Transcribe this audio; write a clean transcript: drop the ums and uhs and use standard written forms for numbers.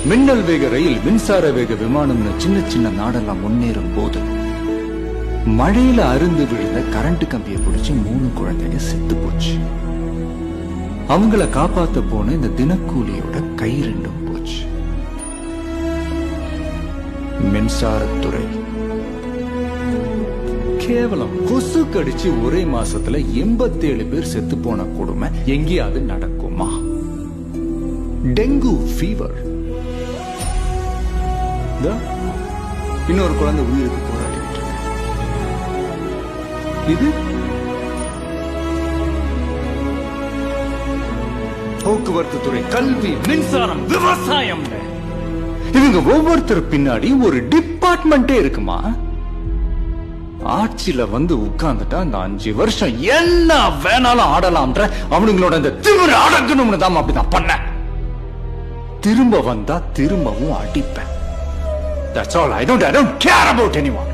மின்னல் வேக ரயில், மின்சார வேக விமானம்னு சின்ன சின்ன நாடெல்லாம் முன்னேறும் போது மழையில அருந்து விழுந்த கரண்ட் கம்பியை பிடிச்சு 3 குழந்தைங்க செத்து போச்சு. அவங்கள காப்பாத்த போன இந்த தினக்கூலியோட கை 2 போச்சு. மின்சாரத்துறை கேவலம் கொசு கடிச்சு ஒரே மாசத்துல 87 பேர் செத்து போன கொடுமை எங்கேயாவது நடக்குமா? டெங்கு ஃபீவர், இன்னொரு குழந்தை உயிருக்கு போராடிட்டு இருக்கு. இது போக்குவரத்து துறை, கல்வி, மின்சாரம், விவசாயம், இவங்க ஒவ்வொருத்தர் பின்னாடி ஒரு டிபார்ட்மெண்டே இருக்குமா? ஆட்சியில வந்து உட்கார்ந்துட்டா அந்த 5 வருஷம் என்ன வேணாலும் ஆடலாம்ன்ற அவனுங்களோட அந்த திமிரு அடக்கணும்னு தான் அப்படிதான் பண்ண. திரும்ப வந்தா திரும்பவும் அடிப்பேன். That's all. I don't care about anyone.